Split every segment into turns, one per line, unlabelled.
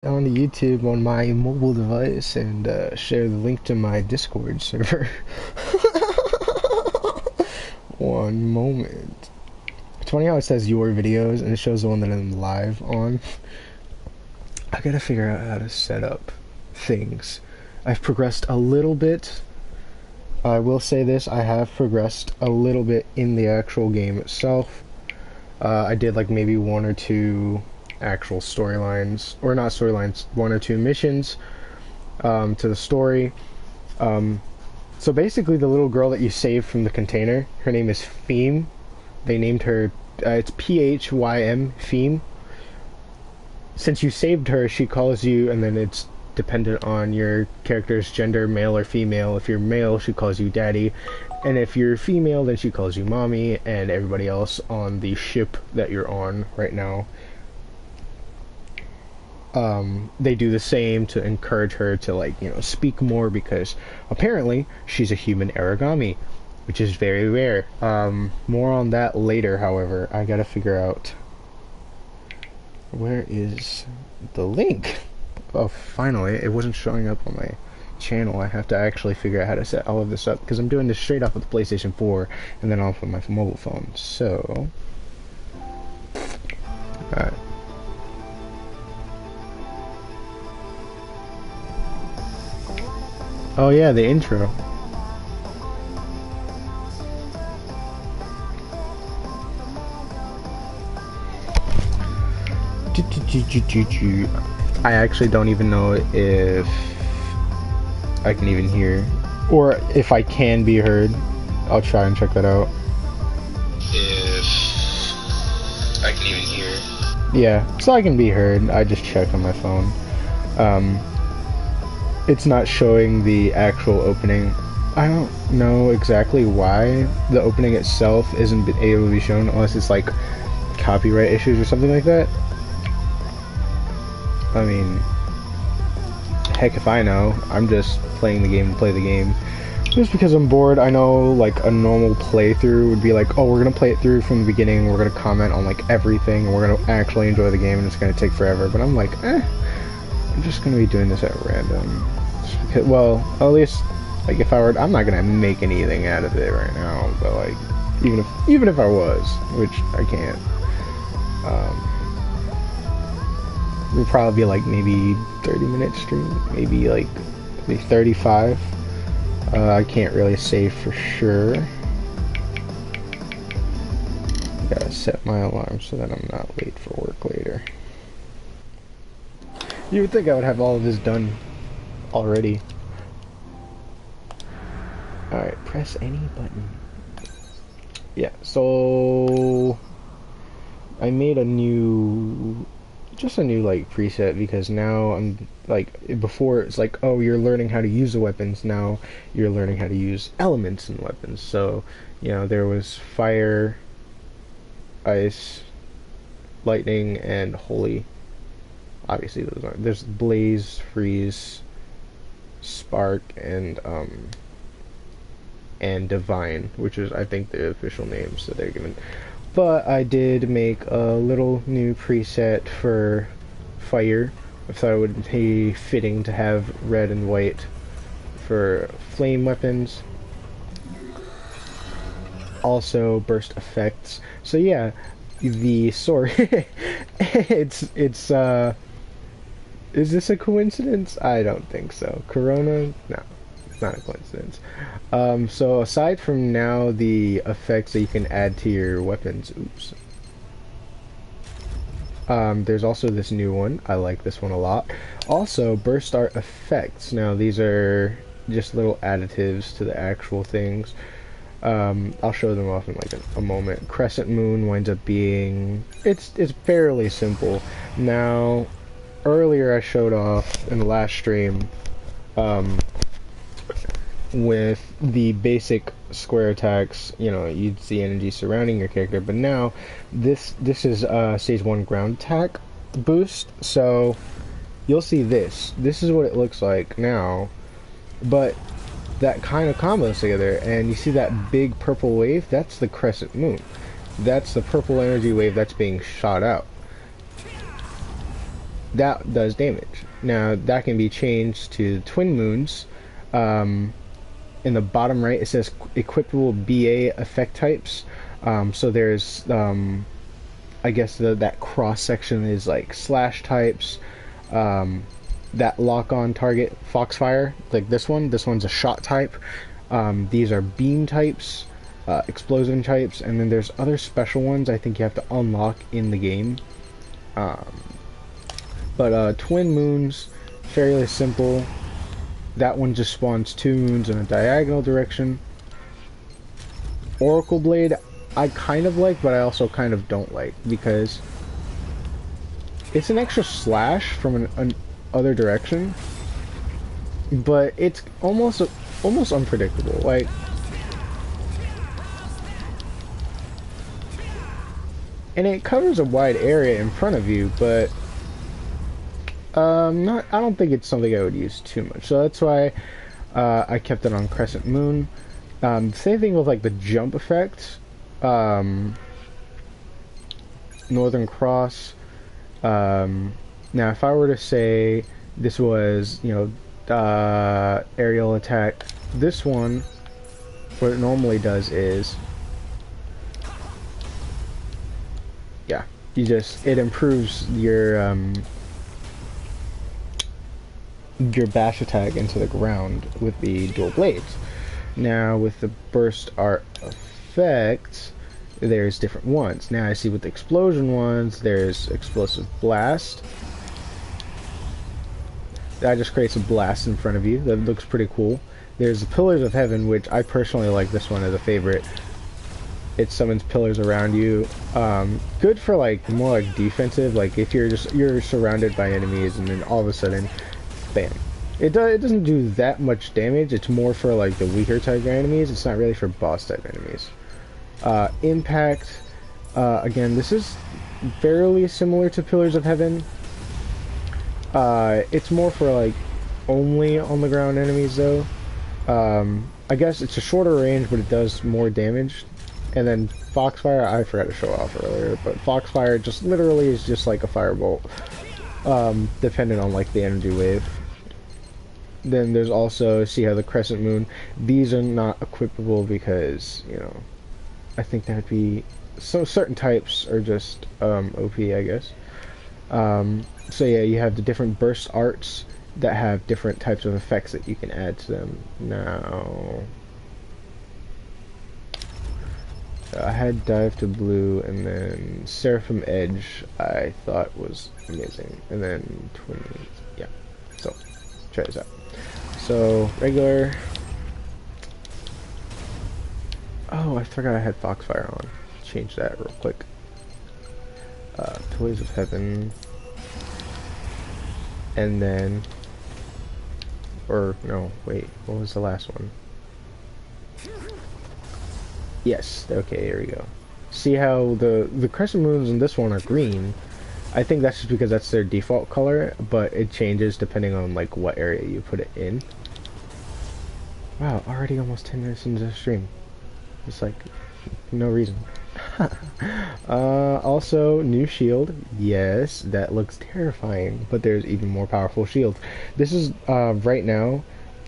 On YouTube on my mobile device and share the link to my Discord server. One moment. It's funny how it says your videos and it shows the one that I'm live on. I gotta figure out how to set up things. I've progressed a little bit. I will say this, I have progressed a little bit in the actual game itself. I did like maybe one or two actual storylines, or not storylines, one or two missions to the story. So basically the little girl that you saved from the container, her name is Pheme. They named her, it's P-H-Y-M, Pheme. Since you saved her, she calls you, and then it's dependent on your character's gender, male or female. If you're male, she calls you daddy, and if you're female, then she calls you mommy, and everybody else on the ship that you're on right now, they do the same to encourage her to, like, you know, speak more, because apparently she's a human origami, which is very rare. More on that later. However, I gotta figure out where is the link. Oh, finally, it wasn't showing up on my channel. I have to actually figure out how to set all of this up, because I'm doing this straight off of the PlayStation 4 and then off of my mobile phone. So, alright. Oh yeah, the intro. I actually don't even know if I can even hear, or if I can be heard. I'll try and check that out. If I can even hear. Yeah, so I can be heard. I just checked on my phone. It's not showing the actual opening. I don't know exactly why the opening itself isn't able to be shown, unless it's like copyright issues or something like that. I mean, heck if I know. I'm just playing the game to play the game. Just because I'm bored. I know, like, a normal playthrough would be like, oh, we're gonna play it through from the beginning, we're gonna comment on, like, everything, and we're gonna actually enjoy the game, and it's gonna take forever. But I'm like, I'm just gonna be doing this at random. Because, well, at least, like, if I were, I'm not gonna make anything out of it right now, but, like, even if I was, which I can't, it would probably be like maybe 30-minute stream, maybe 35. I can't really say for sure. Gotta set my alarm so that I'm not late for work later. You would think I would have all of this done already. Alright, press any button. Yeah, so I made a new like preset, because now I'm like, before it's like, oh, you're learning how to use the weapons, now you're learning how to use elements in weapons. So, you know, there was fire, ice, lightning, and holy. Obviously those aren't. There's blaze, freeze, spark, and divine, which is, I think, the official names that they're given. But I did make a little new preset for fire. I thought it would be fitting to have red and white for flame weapons. Also burst effects. So yeah, the sword. it's is this a coincidence? I don't think so. Corona? No. Not a coincidence. So aside from now the effects that you can add to your weapons, oops. There's also this new one. I like this one a lot. Also, burst art effects. Now these are just little additives to the actual things. I'll show them off in like a moment. Crescent Moon winds up being, it's fairly simple. Now, earlier I showed off in the last stream, with the basic square attacks, you know, you'd see energy surrounding your character, but now this is stage 1 ground attack boost. So you'll see this is what it looks like now, but that kind of combos together, and you see that big purple wave, that's the Crescent Moon. That's the purple energy wave that's being shot out. that does damage. Now that can be changed to twin moons. Um, in the bottom right, it says equipable BA effect types. So there's, I guess that cross section is like slash types. That lock on target Foxfire, like this one. This one's a shot type. These are beam types, explosion types, and then there's other special ones I think you have to unlock in the game. But twin moons, fairly simple. That one just spawns 2 moons in a diagonal direction. Oracle Blade, I kind of like, but I also kind of don't like, because it's an extra slash from an other direction, but it's almost unpredictable. Like, and it covers a wide area in front of you, but not. I don't think it's something I would use too much. So that's why I kept it on Crescent Moon. Same thing with like the jump effect. Northern Cross. Now, if I were to say this was, you know, aerial attack, this one, what it normally does is, yeah, it improves your bash attack into the ground with the dual blades. Now with the burst art effect, there's different ones. Now I see with the explosion ones, there's explosive blast. That just creates a blast in front of you. That looks pretty cool. There's the Pillars of Heaven, which I personally like this one as a favorite. It summons pillars around you. Good for like more like defensive, like if you're surrounded by enemies and then all of a sudden, bam. It doesn't do that much damage. It's more for like the weaker type enemies. It's not really for boss type enemies. Impact. Again, this is fairly similar to Pillars of Heaven. It's more for like only on the ground enemies though. I guess it's a shorter range, but it does more damage. And then Foxfire, I forgot to show off earlier, but Foxfire just literally is just like a firebolt, depending on like the energy wave. Then there's also, see how the Crescent Moon, these are not equipable because, you know, I think that'd be, so certain types are just OP, I guess. So yeah, you have the different burst arts that have different types of effects that you can add to them. Now, I had Dive to Blue, and then Seraphim Edge I thought was amazing, and then Twin, yeah, so try this out. So regular, oh I forgot I had Foxfire on, change that real quick. Pillars of Heaven, and then, or no wait, what was the last one? Yes, okay, here we go. See how the Crescent Moons in this one are green? I think that's just because that's their default color, but it changes depending on like what area you put it in. Wow, already almost 10 minutes into the stream. Just like, no reason. Also, new shield. Yes, that looks terrifying, but there's even more powerful shields. This is, right now,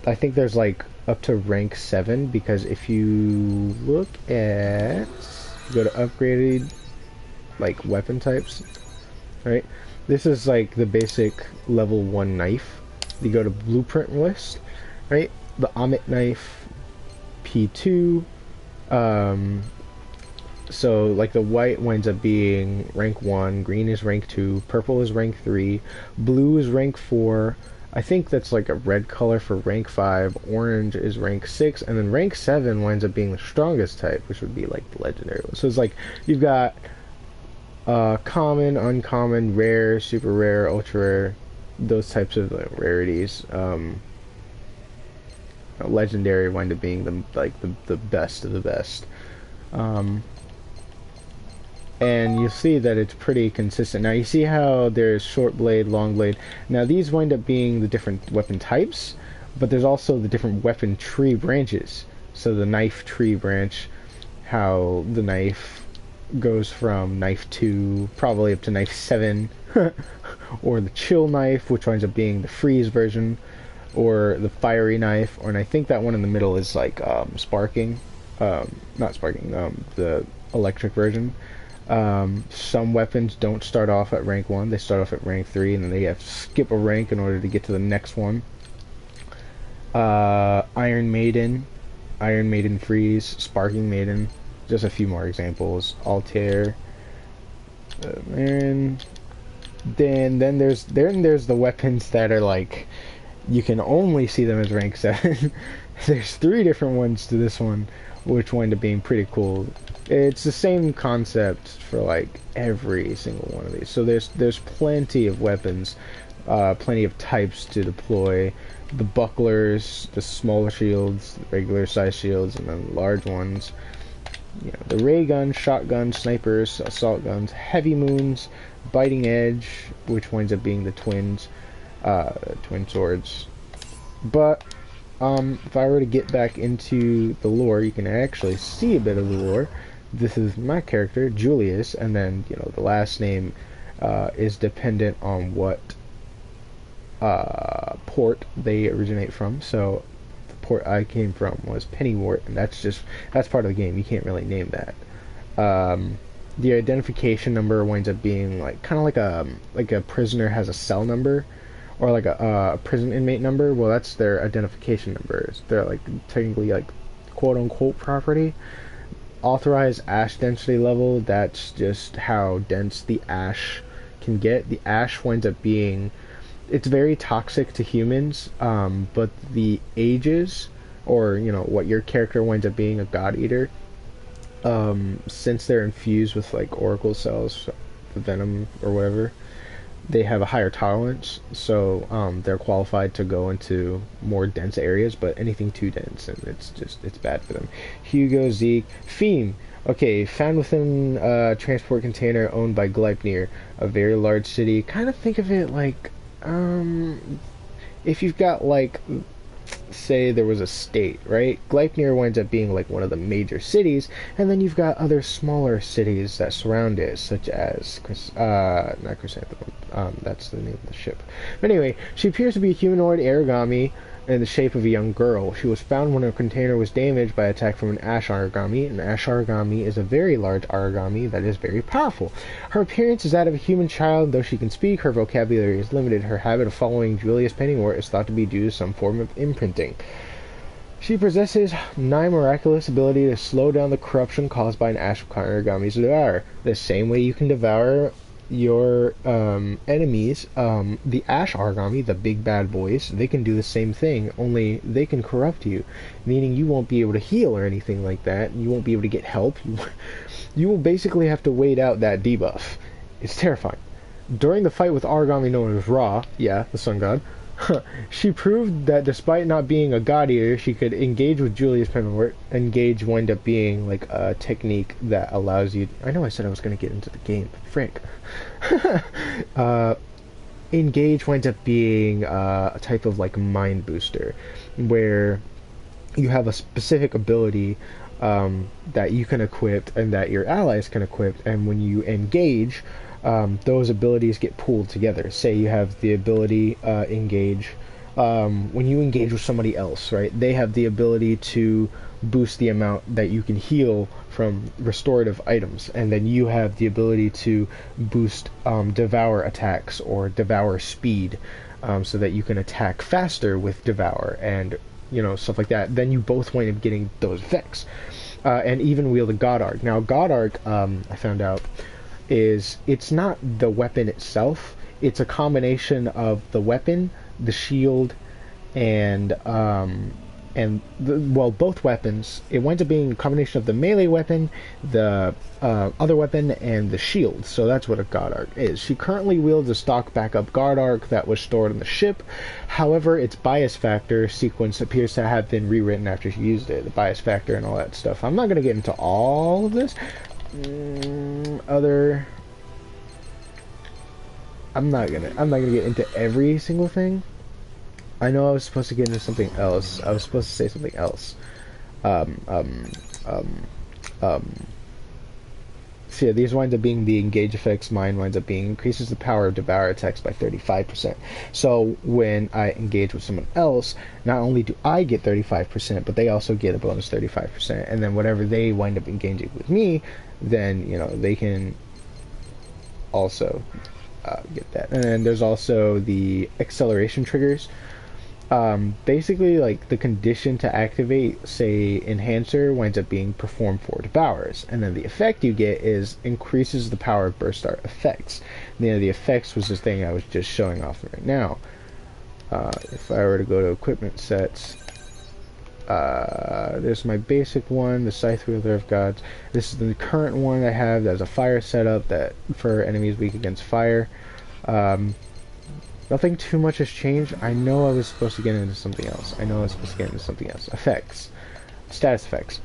I think there's like up to rank 7, because if you look at, go to upgraded like weapon types, right? This is like the basic level 1 knife. You go to blueprint list, right? The Amit knife, P2. So like the white winds up being rank 1, green is rank 2, purple is rank 3, blue is rank 4. I think that's like a red color for rank 5, orange is rank 6, and then rank 7 winds up being the strongest type, which would be like the legendary one. So it's like you've got common, uncommon, rare, super rare, ultra rare, those types of like, rarities. Legendary wind up being the best of the best. And you see that it's pretty consistent. Now you see how there's short blade, long blade. Now these wind up being the different weapon types, but there's also the different weapon tree branches. So the knife tree branch, how the knife goes from knife 2 probably up to knife 7, or the chill knife, which winds up being the freeze version, or the fiery knife, and I think that one in the middle is like sparking, not sparking, the electric version. Some weapons don't start off at rank 1, they start off at rank 3, and then they have to skip a rank in order to get to the next one. Iron Maiden, Iron Maiden Freeze, Sparking Maiden, just a few more examples. Altair, and then there's the weapons that are like, you can only see them as rank 7. There's 3 different ones to this one, which wind up being pretty cool. It's the same concept for like every single one of these. So there's plenty of weapons, plenty of types to deploy. The bucklers, the smaller shields, the regular size shields, and then the large ones. You know, the ray gun, shotgun, snipers, assault guns, heavy moons, biting edge, which winds up being the twin swords. But if I were to get back into the lore, you can actually see a bit of the lore. This is my character, Julius, and then, you know, the last name is dependent on what port they originate from. So the port I came from was Pennywort, and that's part of the game. You can't really name that. The identification number winds up being like kind of like a prisoner has a cell number, or like a prison inmate number. Well, that's their identification numbers. They're like technically like quote unquote property. Authorized ash density level, that's just how dense the ash can get. The ash winds up being, it's very toxic to humans, but the ages, or you know what your character winds up being, a god eater, since they're infused with like oracle cells, venom or whatever, they have a higher tolerance, so they're qualified to go into more dense areas, but anything too dense and it's bad for them. Hugo, Zeke, Fiend. Okay, found within a transport container owned by Gleipnir, a very large city. Kind of think of it like, if you've got like, say there was a state, right? Gleipnir winds up being like one of the major cities, and then you've got other smaller cities that surround it, such as not Chrysanthemum, that's the name of the ship. But anyway, she appears to be a humanoid origami in the shape of a young girl. She was found when her container was damaged by attack from an ash origami. An ash origami is a very large origami that is very powerful. Her appearance is that of a human child. Though she can speak, her vocabulary is limited. Her habit of following Julius Pennywort is thought to be due to some form of imprinting. She possesses nigh miraculous ability to slow down the corruption caused by an ash origami's devour. The same way you can devour your enemies, the ash origami, the big bad boys, they can do the same thing, only they can corrupt you, meaning you won't be able to heal or anything like that. You won't be able to get help. You will basically have to wait out that debuff. It's terrifying. During the fight with origami known as Ra, yeah, the sun god, she proved that despite not being a god eater, she could engage with Julius Pennywort. Engage wind up being like a technique that allows you. I know I said I was going to get into the game, but frick. Engage winds up being a type of like mind booster, where you have a specific ability that you can equip and that your allies can equip, and when you engage, those abilities get pooled together. Say you have the ability engage. When you engage with somebody else, right, they have the ability to boost the amount that you can heal from restorative items, and then you have the ability to boost devour attacks or devour speed, so that you can attack faster with devour and, you know, stuff like that. Then you both wind up getting those effects, and even wield a god arc. Now god arc, I found out, is it's not the weapon itself, it's a combination of the weapon, the shield, and both weapons. It winds up being a combination of the melee weapon, the other weapon, and the shield. So that's what a god arc is. She currently wields a stock backup god arc that was stored on the ship. However, its bias factor sequence appears to have been rewritten after she used it. The bias factor and all that stuff. I'm not going to get into all of this. I'm not gonna get into every single thing. I know I was supposed to get into something else. I was supposed to say something else. So yeah, these wind up being the engage effects. Mine winds up being increases the power of devour attacks by 35%. So when I engage with someone else, not only do I get 35%, but they also get a bonus 35%. And then whatever they wind up engaging with me, then they can also get that. And then there's also the acceleration triggers. Basically, like the condition to activate, say, Enhancer winds up being performed for devours, and then the effect you get is increases the power of burst art effects. The effects was the thing I was just showing off right now. If I were to go to equipment sets, there's my basic one, the Scythe Wielder of Gods. This is the current one I have. That's a fire setup that for enemies weak against fire. Nothing too much has changed. I know I was supposed to get into something else. Effects. Status effects.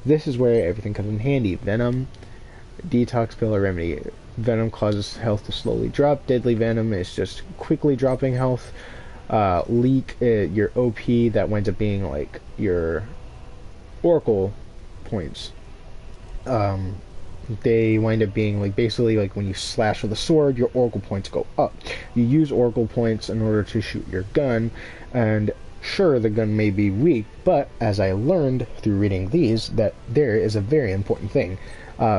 This is where everything comes in handy. Venom, Detox Pill, or Remedy. Venom causes health to slowly drop. Deadly Venom is just quickly dropping health. Leak, your OP, that winds up being like your Oracle points. They wind up being like basically like when you slash with a sword, your Oracle points go up. You use Oracle points in order to shoot your gun, and sure, the gun may be weak, but as I learned through reading these, that there is a very important thing.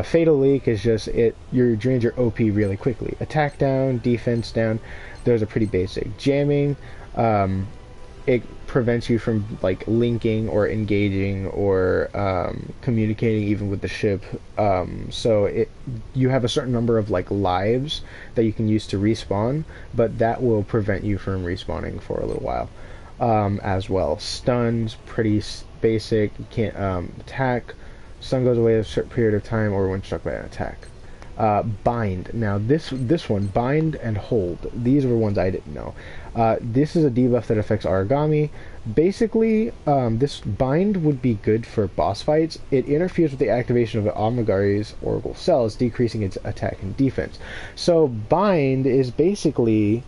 Fatal Leak is just you drains your OP really quickly. Attack down, defense down, those are pretty basic. Jamming, it prevents you from like linking or engaging or communicating even with the ship. So you have a certain number of like lives that you can use to respawn, but that will prevent you from respawning for a little while. As well, stuns, pretty basic. You can't attack. Stun goes away a certain period of time or when struck by an attack. Bind. Now this one, bind and hold. These were ones I didn't know. This is a debuff that affects Origami. Basically, this bind would be good for boss fights. It interferes with the activation of Omnigari's Oracle cells, decreasing its attack and defense. So bind is basically,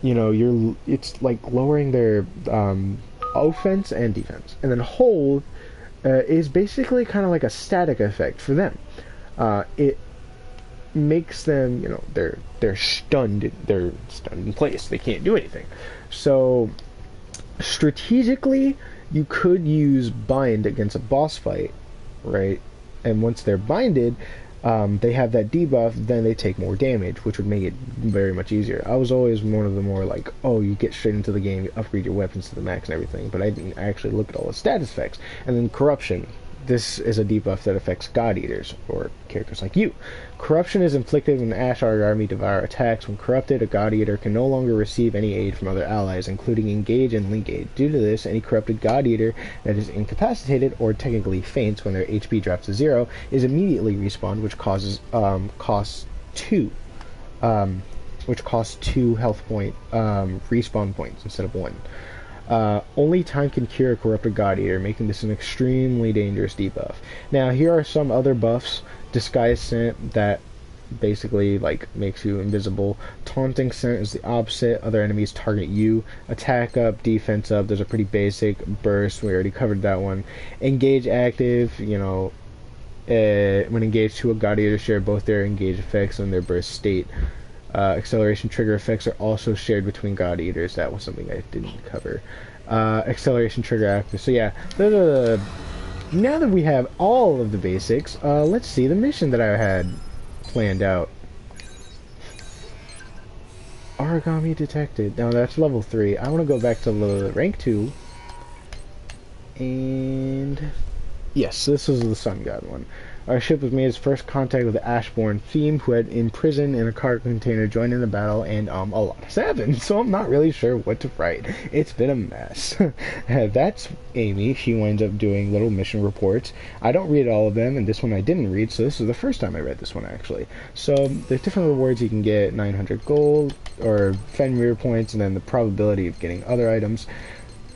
it's like lowering their offense and defense. And then hold is basically kind of like a static effect for them. It makes them, they're stunned in place. They can't do anything. So strategically, you could use bind against a boss fight, right? And once they're binded, they have that debuff, then they take more damage, which would make it very much easier. I was always one of the more like, oh, you get straight into the game, you upgrade your weapons to the max and everything, but I didn't actually look at all the status effects. And then corruption. This is a debuff that affects God Eaters, or characters like you. Corruption is inflicted when Ash Origami Devour attacks. When corrupted, a God Eater can no longer receive any aid from other allies, including Engage and Link Aid. Due to this, any corrupted God Eater that is incapacitated, or technically faints when their HP drops to 0, is immediately respawned, which costs 2 health point respawn points instead of 1. Only time can cure a corrupted God Eater, making this an extremely dangerous debuff. Now, here are some other buffs. Disguise Scent, that basically like makes you invisible. Taunting Scent is the opposite. Other enemies target you. Attack up, defense up. Those are pretty basic. Burst, we already covered that one. Engage active, when engaged to a God Eater, share both their engage effects and their burst state. Acceleration trigger effects are also shared between God Eaters. That was something I didn't cover. Acceleration trigger active. So yeah, now that we have all of the basics, let's see the mission that I had planned out. Origami detected. Now that's level 3. I want to go back to rank 2. And yes, this is the Sun God one. Our ship was made its first contact with the Ashborn theme, who had imprisoned in a cargo container, joined in the battle, and a lot has happened, so I'm not really sure what to write. It's been a mess. That's Amy. She winds up doing little mission reports. I don't read all of them, and this one I didn't read, so this is the first time I read this one, actually. So there's different rewards you can get: 900 gold, or Fenrir points, and then the probability of getting other items.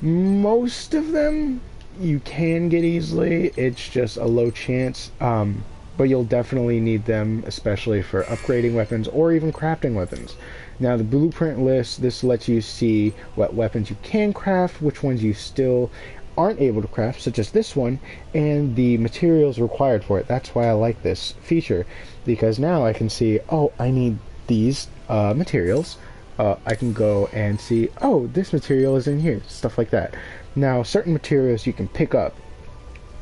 Most of them you can get easily. It's just a low chance, but you'll definitely need them, especially for upgrading weapons or even crafting weapons. Now the blueprint list, this lets you see what weapons you can craft, which ones you still aren't able to craft, such as this one, and the materials required for it. That's why I like this feature, because now I can see, oh, I need these materials. I can go and see, oh, this material is in here, stuff like that. Now, certain materials you can pick up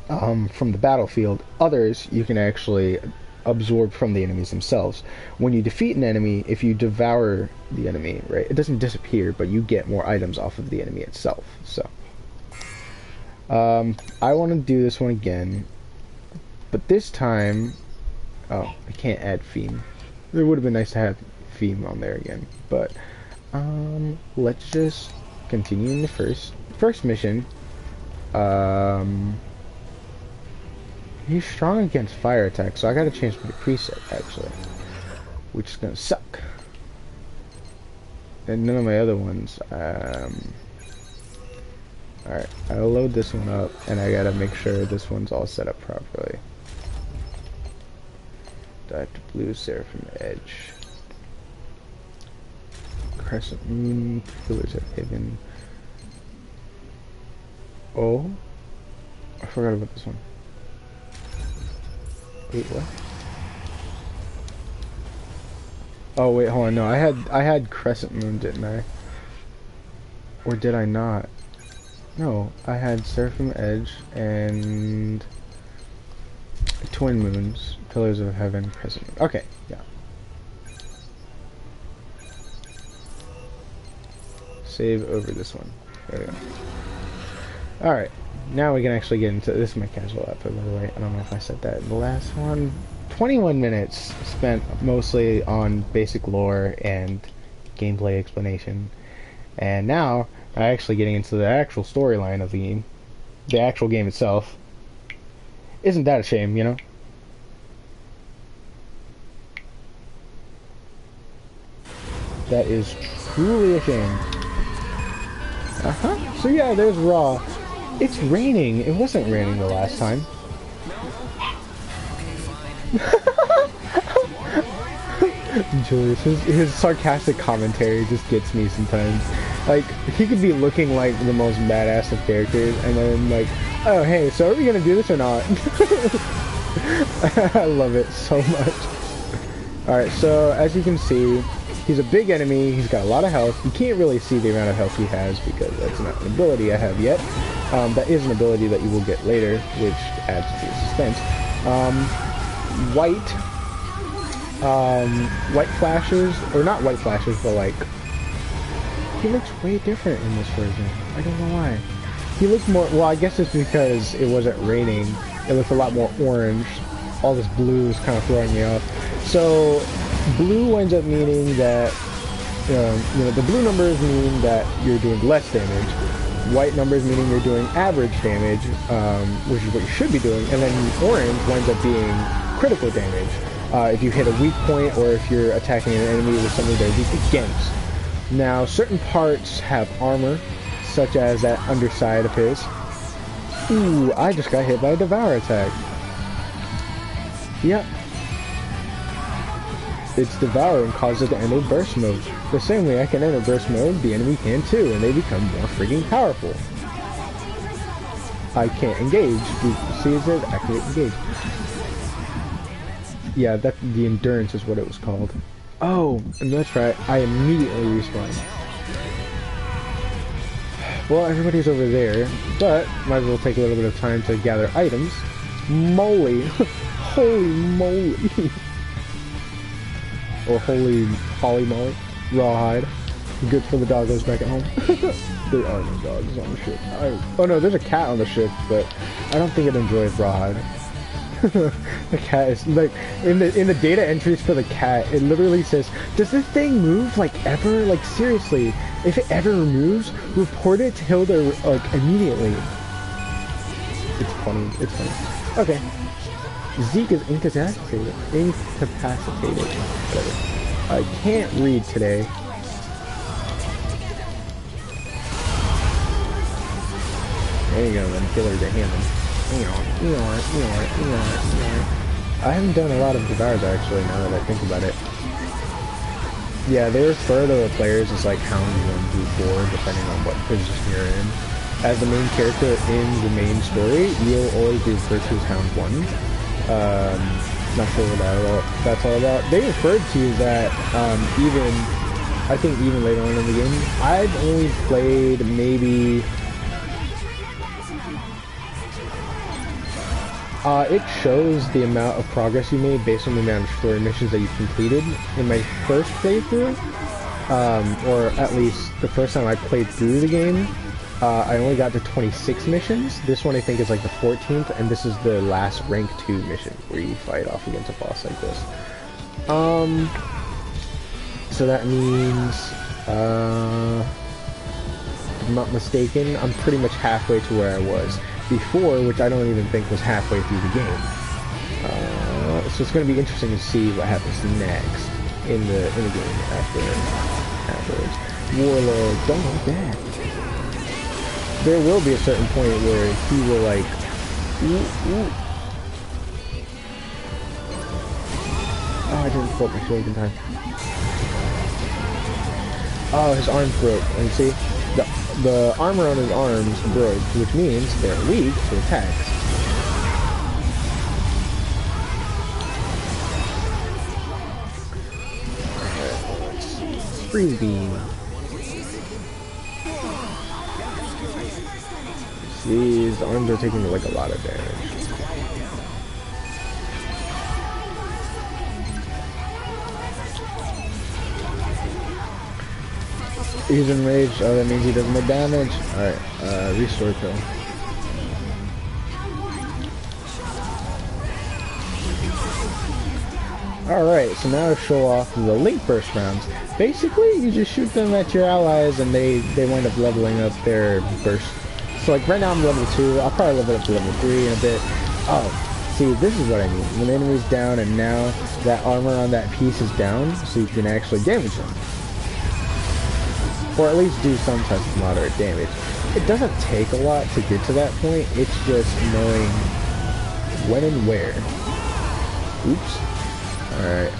from the battlefield. Others you can actually absorb from the enemies themselves. When you defeat an enemy, if you devour the enemy, right, it doesn't disappear, but you get more items off of the enemy itself. So, I want to do this one again, but this time, oh, I can't add theme. It would have been nice to have theme on there again, but let's just continue in the first mission. He's strong against fire attack, so I gotta change my preset actually, which is gonna suck. And none of my other ones. Alright, I'll load this one up, and I gotta make sure this one's all set up properly. Dive to blue, Seraphim Edge. Crescent Moon, Pillars of Heaven. Oh, I forgot about this one. Wait, what? Oh wait, hold on. No, I had Crescent Moon, didn't I? Or did I not? No, I had Seraphim Edge and Twin Moons, Pillars of Heaven, Crescent Moon. Okay, yeah. Save over this one. There we go. Alright, now we can actually get into this. Is my casual output, by the way. I don't know if I said that in the last one. 21 minutes spent mostly on basic lore and gameplay explanation. And now, I'm actually getting into the actual storyline of the game. The actual game itself. Isn't that a shame, you know? That is truly a shame. Uh-huh. So yeah, there's Raw. It's raining. It wasn't raining the last time. Julius, his sarcastic commentary just gets me sometimes. Like, he could be looking like the most badass of characters, and then like, oh hey, so are we gonna do this or not? I love it so much. Alright, so as you can see, he's a big enemy, he's got a lot of health. You can't really see the amount of health he has because that's not an ability I have yet. That is an ability that you will get later, which adds to the suspense. White flashes, or not white flashes, but like, he looks way different in this version. I don't know why. He looks more, well, I guess it's because it wasn't raining. It looked a lot more orange. All this blue is kind of throwing me off. So, blue ends up meaning that, you know, the blue numbers mean that you're doing less damage. White numbers meaning you're doing average damage, which is what you should be doing. And then orange winds up being critical damage. If you hit a weak point, or if you're attacking an enemy with something they're weak against. Now, certain parts have armor, such as that underside of his. Ooh, I just got hit by a Devour attack. Yep. It's Devour and causes it to enter burst mode. The same way I can enter burst mode, the enemy can too, and they become more freaking powerful. I can't engage. See, it says activate engage. Yeah, that the endurance is what it was called. Oh, and that's right. I immediately respawned. Well, everybody's over there, but might as well take a little bit of time to gather items. Moly! Holy moly! Or holy moly. Rawhide. Good for the doggos back at home. There are no dogs on the ship. Oh no, there's a cat on the ship, but I don't think it enjoys rawhide. The cat is like in the data entries for the cat. It literally says, "Does this thing move like ever? Like seriously? If it ever moves, report it to Hilda like immediately." It's funny. It's funny. Okay. Zeke is incapacitated. Whatever. I can't read today. There you go, then killer to him. I haven't done a lot of Devours actually, now that I think about it. Yeah, they refer to the players as like Hound 1 through 4, depending on what position you're in. as the main character in the main story, you'll always be referred to as Hound 1. Not sure what that's all about. They referred to that I think even later on in the game. I've only played maybe... it shows the amount of progress you made based on the amount of story missions that you completed. In my first playthrough, or at least the first time I played through the game, I only got to 26 missions. This one I think is like the 14th, and this is the last rank 2 mission where you fight off against a boss like this. So that means, if I'm not mistaken, I'm pretty much halfway to where I was before, which I don't even think was halfway through the game. So it's going to be interesting to see what happens next in the game afterwards. Warlord, don't like that. There will be a certain point where he will like, Oh, I didn't pull up my shield in time. Oh, his arms broke. And see, the armor on his arms broke, which means they're weak to attacks. Freeze beam. See, his arms are taking like a lot of damage. He's enraged. Oh, that means he does more damage. Alright, restore pill. Alright, so now to show off the Link Burst rounds. Basically, you just shoot them at your allies and they wind up leveling up their burst. So like right now I'm level 2, I'll probably level up to level 3 in a bit. Oh, see, this is what I mean. When the enemy's down and now that armor on that piece is down, so you can actually damage them. Or at least do some type of moderate damage. It doesn't take a lot to get to that point, it's just knowing when and where. Oops. Alright.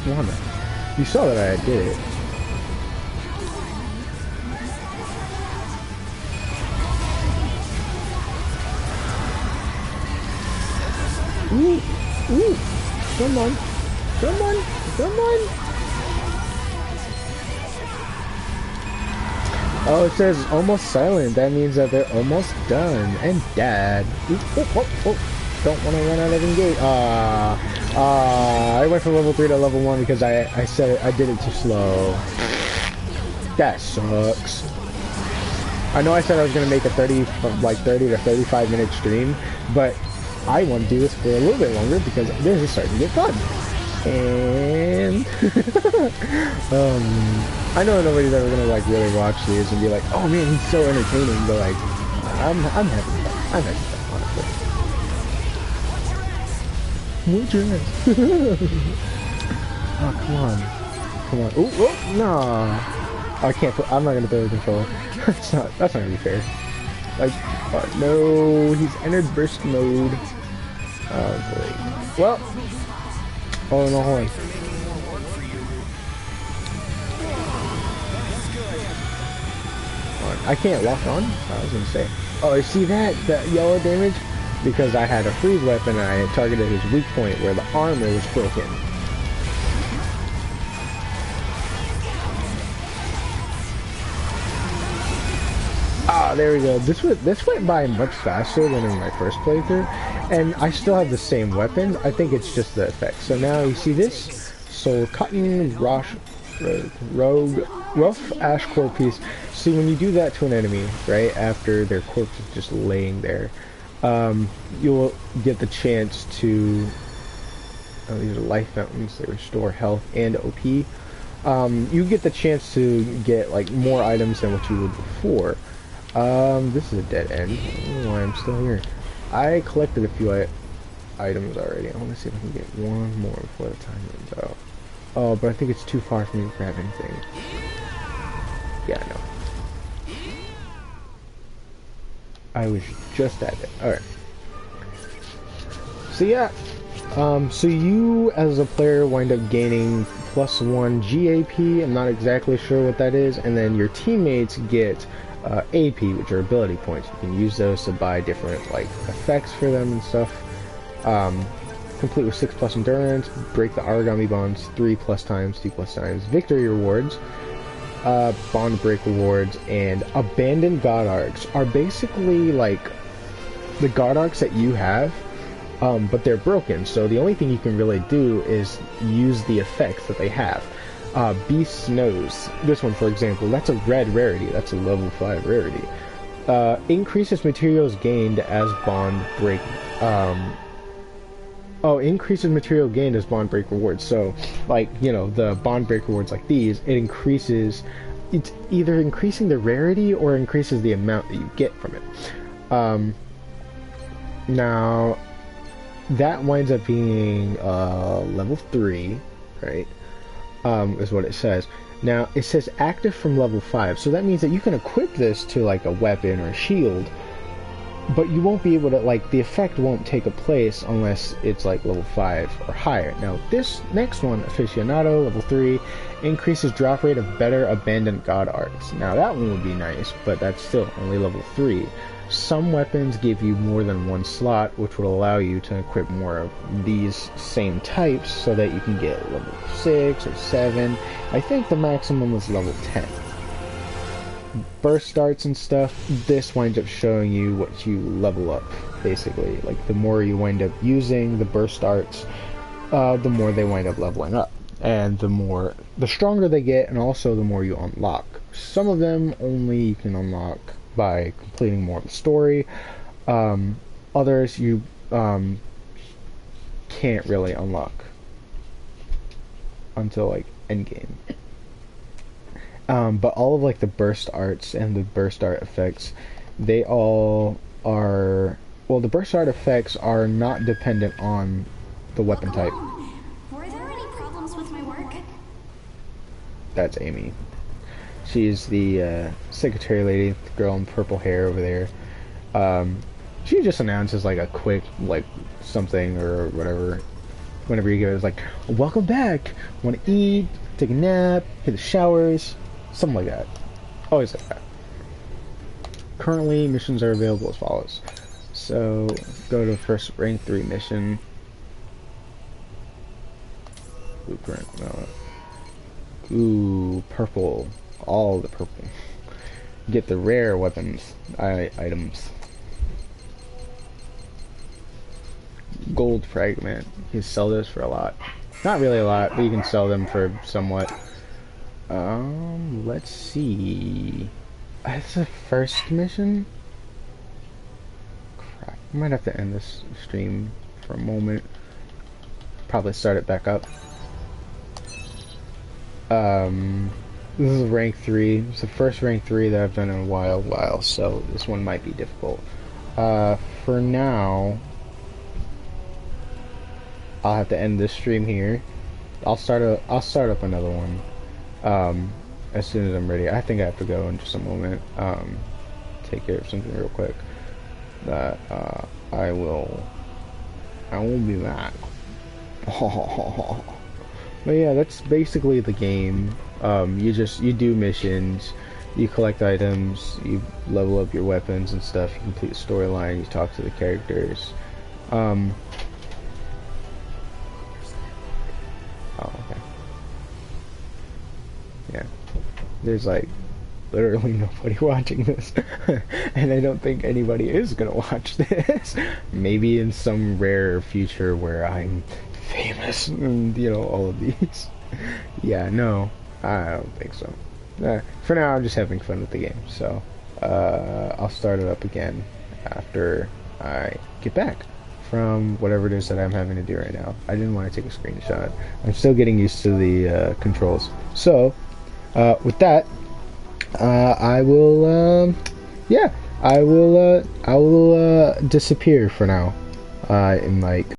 Come on now. You saw that I did it. Ooh. Come on. Oh, it says almost silent. That means that they're almost done. And dead. Don't want to run out of engage. I went from level 3 to level 1 because I said it, I did it too slow. That sucks. I know I said I was going to make a 30 to 35 minute stream, but I want to do this for a little bit longer because this is starting to get fun. And I know nobody's ever gonna like really watch these and be like, oh man, he's so entertaining, but like I'm having fun. I'm having fun, honestly. Oh, come on. Oh, no. I can't put, I'm not gonna throw the controller. That's not gonna be fair. Like, no, he's entered burst mode. Oh, great. Well, oh, no, hold on. I can't lock on? I was gonna say. Oh, you see that yellow damage? Because I had a freeze weapon and I targeted his weak point where the armor was broken. Ah, there we go. This went by much faster than in my first playthrough, and I still have the same weapons. I think it's just the effect. So now you see this Soul Cotton Rough Ash Core piece. See, when you do that to an enemy, right after their corpse is just laying there, you'll get the chance to. Oh, these are life fountains. They restore health and OP. You get the chance to get like more items than what you would before. This is a dead end. I don't know why I'm still here. I collected a few items already. I want to see if I can get one more before the time runs out. Oh, but I think it's too far for me to grab anything. Yeah, I know. I was just at it. Alright. So yeah, So you, as a player, wind up gaining +1 GAP. I'm not exactly sure what that is, and then your teammates get AP, which are ability points. You can use those to buy different like effects for them and stuff. Complete with 6+ endurance, break the origami bonds 3+ times, 2+ times, victory rewards, bond break rewards, and abandoned god arcs are basically like the god arcs that you have, but they're broken, so the only thing you can really do is use the effects that they have. Beast's Nose, this one for example, that's a red rarity, that's a level 5 rarity. Increases materials gained as bond break, increases material gained as bond break rewards. So, like, you know, the bond break rewards like these, it's either increasing the rarity or increases the amount that you get from it. Now, that winds up being level 3, right? Is what it says. Now, it says active from level 5, so that means that you can equip this to like a weapon or a shield, but you won't be able to, like, the effect won't take a place unless it's like level 5 or higher. Now, this next one, Aficionado, level 3, increases drop rate of better abandoned god arcs. Now, that one would be nice, but that's still only level 3. Some weapons give you more than one slot, which will allow you to equip more of these same types so that you can get level 6 or 7. I think the maximum is level 10. Burst starts and stuff, this winds up showing you what you level up, basically. Like, the more you wind up using the burst starts, the more they wind up leveling up. And the stronger they get, and also the more you unlock. Some of them only you can unlock by completing more of the story. Others you can't really unlock until like endgame. But all of like the burst arts and the burst art effects, they all are, well, the burst art effects are not dependent on the weapon type.
Were there any problems with my work?
That's Amy. She's the secretary lady, the girl in purple hair over there. She just announces like a quick like something or whatever. Whenever you go, it's like, welcome back. Want to eat? Take a nap? Hit the showers? Something like that. Always like that. Currently, missions are available as follows. So, go to the first rank 3 mission. Blueprint. No. Ooh, purple. All the purple. Get the rare weapons items. Gold fragment. You can sell this for a lot. Not really a lot, but you can sell them for somewhat. Let's see. That's the first mission? Crap. I might have to end this stream for a moment. Probably start it back up. This is rank 3. It's the first rank 3 that I've done in a while, so this one might be difficult. For now, I'll have to end this stream here. I'll start up another one as soon as I'm ready. I think I have to go in just a moment. Take care of something real quick. That I will be back. But yeah, that's basically the game. You do missions, you collect items, you level up your weapons and stuff, you complete the storyline, you talk to the characters. Oh, okay. Yeah. There's like literally nobody watching this. And I don't think anybody is gonna watch this. Maybe in some rare future where I'm famous and, you know, all of these. Yeah, no, I don't think so. For now, I'm just having fun with the game, so I'll start it up again after I get back from whatever it is that I'm having to do right now. I didn't want to take a screenshot. I'm still getting used to the controls. So, with that, I will, I will disappear for now. In like